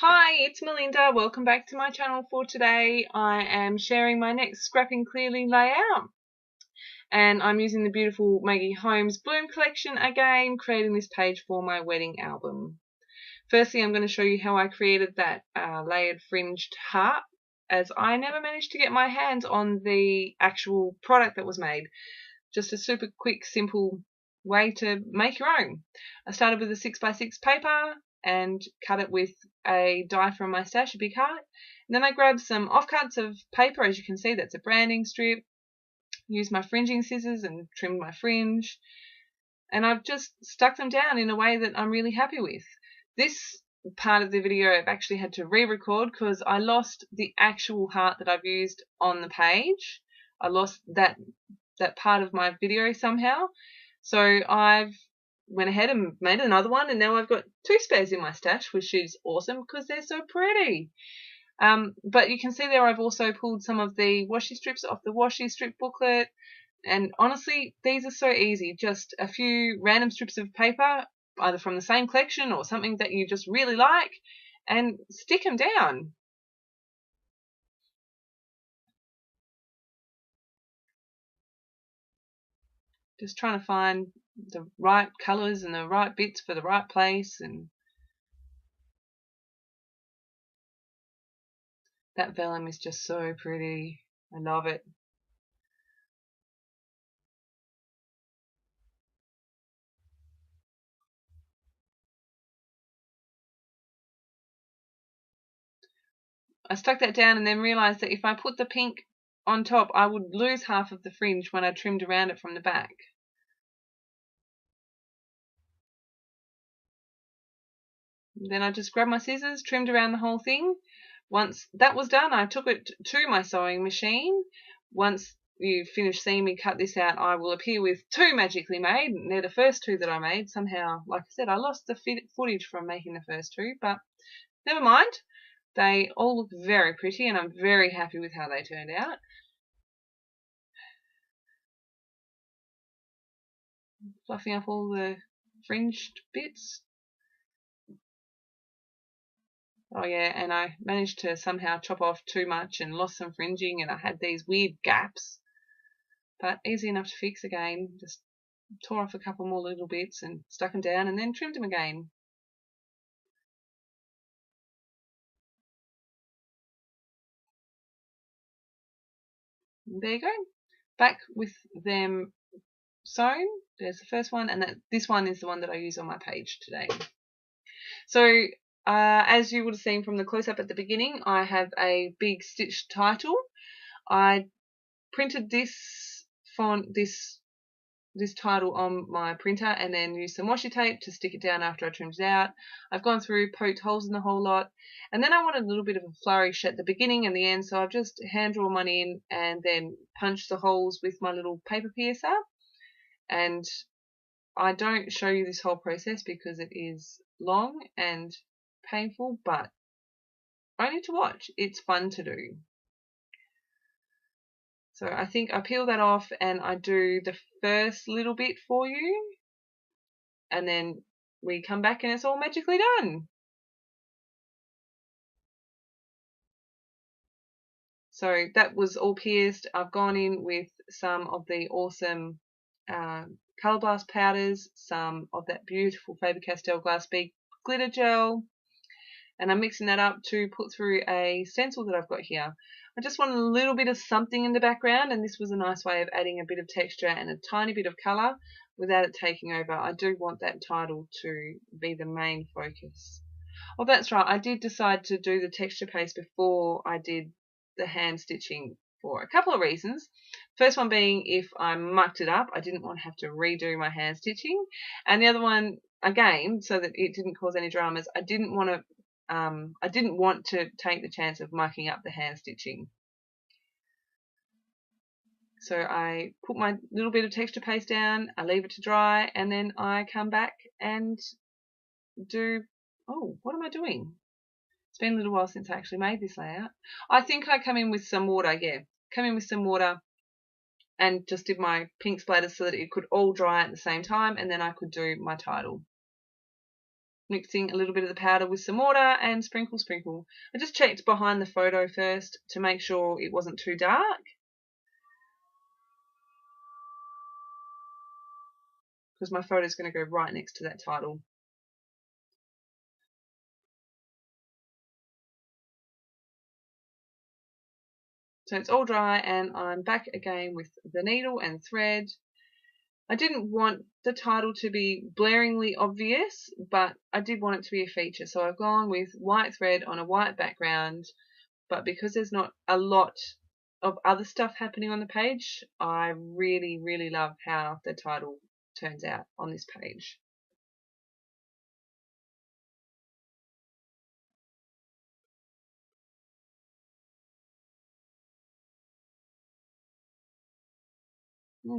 Hi, it's Melinda. Welcome back to my channel. For today I am sharing my next Scrapping Clearly layout, and I'm using the beautiful Maggie Holmes Bloom collection again, creating this page for my wedding album. Firstly, I'm going to show you how I created that layered fringed heart, as I never managed to get my hands on the actual product that was made. Just a super quick, simple way to make your own. I started with a 6x6 paper and cut it with a die from my stash, a big heart. And then I grabbed some offcuts of paper, as you can see, that's a branding strip. Used my fringing scissors and trimmed my fringe. And I've just stuck them down in a way that I'm really happy with. This part of the video I've actually had to re-record because I lost the actual heart that I've used on the page. I lost that part of my video somehow. So I've went ahead and made another one, and now I've got two spares in my stash, which is awesome because they're so pretty. But you can see there I've also pulled some of the washi strips off the washi strip booklet, and honestly these are so easy. Just a few random strips of paper, either from the same collection or something that you just really like, and stick them down. Just trying to find the right colours and the right bits for the right place, and that vellum is just so pretty. I love it. I stuck that down and then realised that if I put the pink on top I would lose half of the fringe when I trimmed around it from the back. Then I just grabbed my scissors, trimmed around the whole thing. Once that was done, I took it to my sewing machine. Once you finish seeing me cut this out, I will appear with two magically made. They're the first two that I made. Somehow, like I said, I lost the footage from making the first two, but never mind. They all look very pretty, and I'm very happy with how they turned out. Fluffing up all the fringed bits. Oh yeah, and I managed to somehow chop off too much and lost some fringing, and I had these weird gaps, but easy enough to fix again. Just tore off a couple more little bits and stuck them down and then trimmed them again. And there you go. Back with them sewn. There's the first one, and this one is the one that I use on my page today. So as you would have seen from the close-up at the beginning, I have a big stitched title. I printed this font, this title on my printer, and then used some washi tape to stick it down after I trimmed it out. I've gone through, poked holes in the whole lot, and then I wanted a little bit of a flourish at the beginning and the end, so I've just hand drawn one in and then punched the holes with my little paper piercer. And I don't show you this whole process because it is long and painful, but only to watch. It's fun to do. So I think I peel that off and I do the first little bit for you, and then we come back and it's all magically done. So that was all pierced. I've gone in with some of the awesome Colour Blast powders, some of that beautiful Faber-Castell glass bead glitter gel, and I'm mixing that up to put through a stencil that I've got here. I just want a little bit of something in the background, and this was a nice way of adding a bit of texture and a tiny bit of colour without it taking over. I do want that title to be the main focus. Oh, that's right, I did decide to do the texture paste before I did the hand stitching for a couple of reasons. First one being, if I mucked it up, I didn't want to have to redo my hand stitching, and the other one, again, so that it didn't cause any dramas, I didn't want to take the chance of mucking up the hand stitching. So I put my little bit of texture paste down, I leave it to dry, and then I come back and do, oh, what am I doing? It's been a little while since I actually made this layout. I think I come in with some water, yeah. Come in with some water and just did my pink splatter so that it could all dry at the same time, and then I could do my title. mixing a little bit of the powder with some water and sprinkle, sprinkle. I just checked behind the photo first to make sure it wasn't too dark, because my photo is going to go right next to that title. So it's all dry, and I'm back again with the needle and thread. I didn't want the title to be blaringly obvious, but I did want it to be a feature. So I've gone with white thread on a white background, but because there's not a lot of other stuff happening on the page, I really, really love how the title turns out on this page.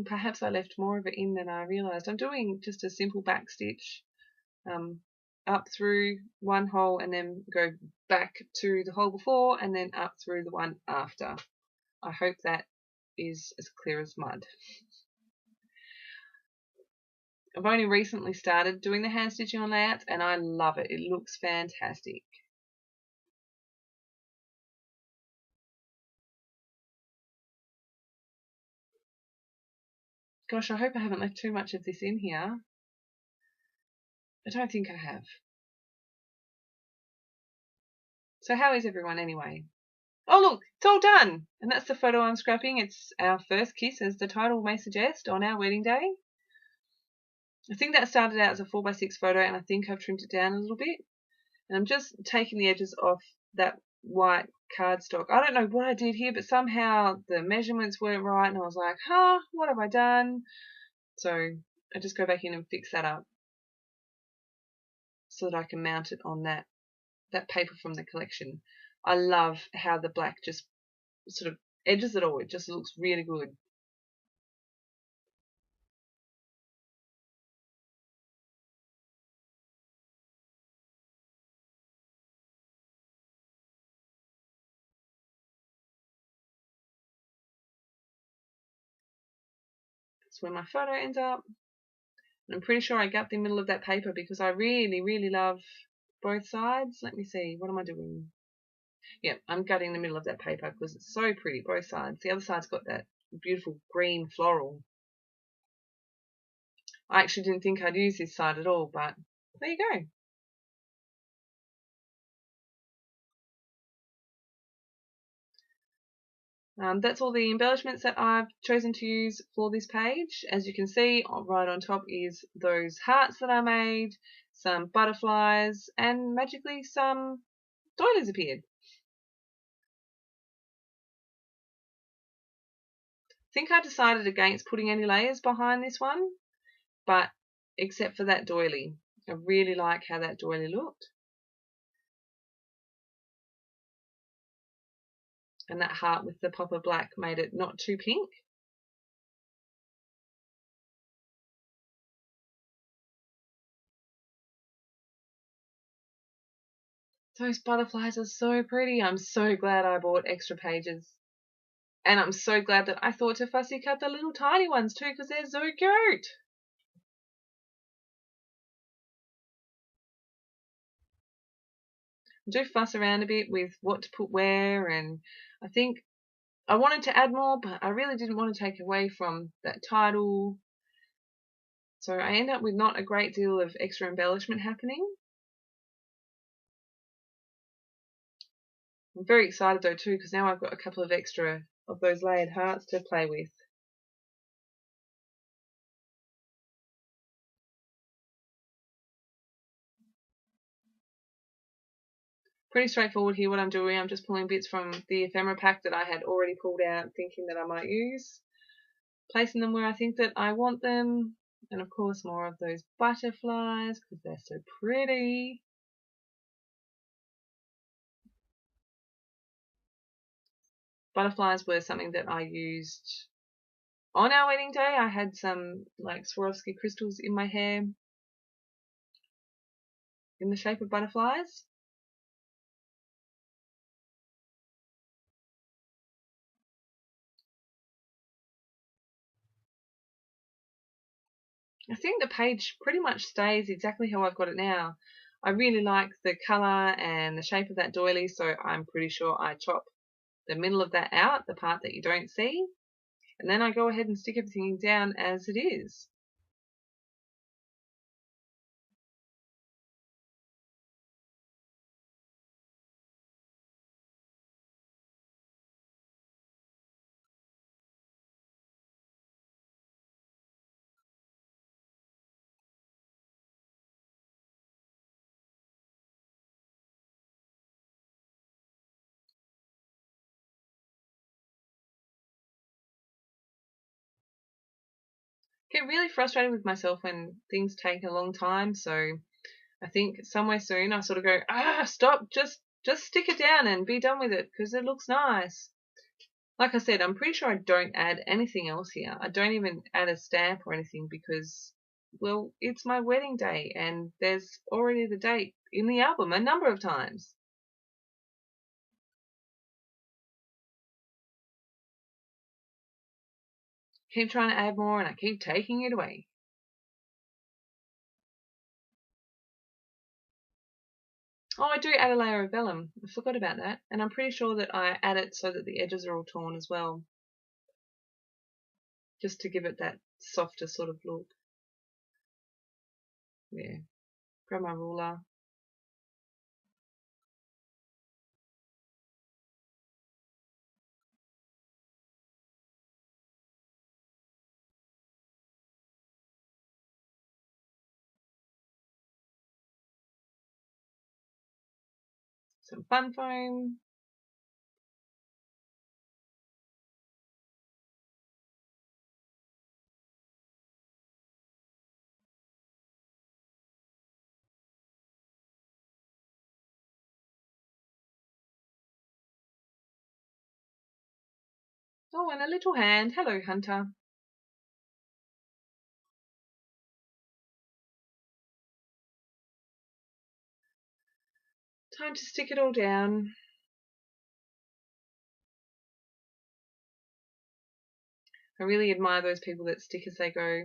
Perhaps I left more of it in than I realised. I'm doing just a simple back stitch up through one hole and then go back to the hole before and then up through the one after. I hope that is as clear as mud. I've only recently started doing the hand stitching on layouts and I love it. It looks fantastic. Gosh, I hope I haven't left too much of this in here. I don't think I have. So how is everyone anyway? Oh look, it's all done! And that's the photo I'm scrapping. It's our first kiss, as the title may suggest, on our wedding day. I think that started out as a 4x6 photo and I think I've trimmed it down a little bit. And I'm just taking the edges off that white cardstock. I don't know what I did here, but somehow the measurements weren't right and I was like, what have I done? So I just go back in and fix that up so that I can mount it on that paper from the collection. I love how the black just sort of edges it all. It just looks really good. That's where my photo ends up. And I'm pretty sure I got the middle of that paper because I really, really love both sides. Let me see, what am I doing? Yep, I'm gutting the middle of that paper because it's so pretty, both sides. The other side's got that beautiful green floral. I actually didn't think I'd use this side at all, but there you go. That's all the embellishments that I've chosen to use for this page. As you can see, right on top is those hearts that I made, some butterflies, and magically some doilies appeared. I think I decided against putting any layers behind this one, but except for that doily. I really like how that doily looked. And that heart with the pop of black made it not too pink. Those butterflies are so pretty. I'm so glad I bought extra pages. And I'm so glad that I thought to fussy cut the little tiny ones too, because they're so cute. I do fuss around a bit with what to put where, and I think I wanted to add more, but I really didn't want to take away from that title. So I end up with not a great deal of extra embellishment happening. I'm very excited though too, because now I've got a couple of extra of those layered hearts to play with. Pretty straightforward here what I'm doing. I'm just pulling bits from the ephemera pack that I had already pulled out thinking that I might use, placing them where I think that I want them, and of course more of those butterflies because they're so pretty. Butterflies were something that I used on our wedding day. I had some like Swarovski crystals in my hair in the shape of butterflies. I think the page pretty much stays exactly how I've got it now. I really like the colour and the shape of that doily, so I'm pretty sure I chop the middle of that out, the part that you don't see, and then I go ahead and stick everything down as it is. Get really frustrated with myself when things take a long time, so I think somewhere soon I sort of go, stop, just stick it down and be done with it because it looks nice. Like I said, I'm pretty sure I don't add anything else here. I don't even add a stamp or anything because, well, it's my wedding day and there's already the date in the album a number of times. Keep trying to add more and I keep taking it away. Oh, I do add a layer of vellum. I forgot about that. And I'm pretty sure that I add it so that the edges are all torn as well, just to give it that softer sort of look. Yeah. Grab my ruler. Some fun foam. Oh, and a little hand. Hello, Hunter. Time to stick it all down. I really admire those people that stick as they go.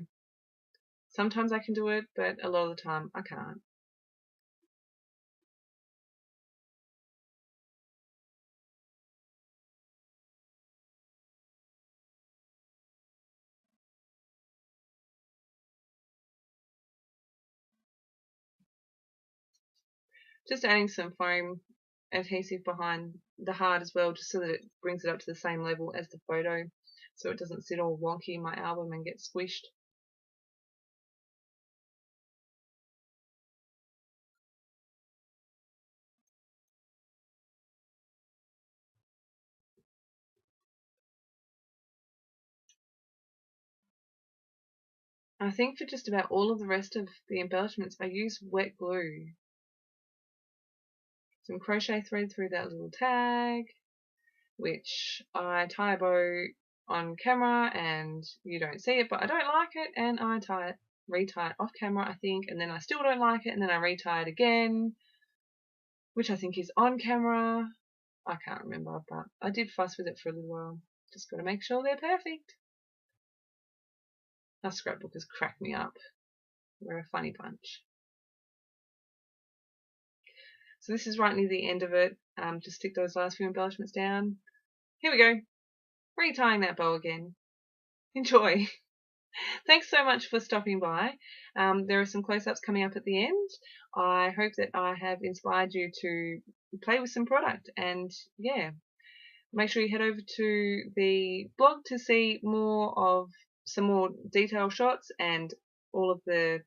Sometimes I can do it, but a lot of the time I can't. Just adding some foam adhesive behind the heart as well, just so that it brings it up to the same level as the photo, so it doesn't sit all wonky in my album and get squished. I think for just about all of the rest of the embellishments, I use wet glue. Some crochet thread through that little tag, which I tie a bow on camera and you don't see it, but I don't like it, and I retie it off camera, I think, and then I still don't like it, and then I retie it again, which I think is on camera. I can't remember, but I did fuss with it for a little while. Just got to make sure they're perfect. Our scrapbook has cracked me up. We're a funny bunch. So this is right near the end of it. Just stick those last few embellishments down. Here we go. Retying that bow again. Enjoy. Thanks so much for stopping by. There are some close-ups coming up at the end. I hope that I have inspired you to play with some product, and yeah, make sure you head over to the blog to see some more detail shots and all of the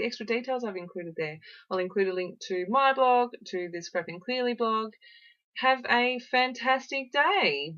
extra details I've included there. I'll include a link to my blog, to the Scrapping Clearly blog. Have a fantastic day.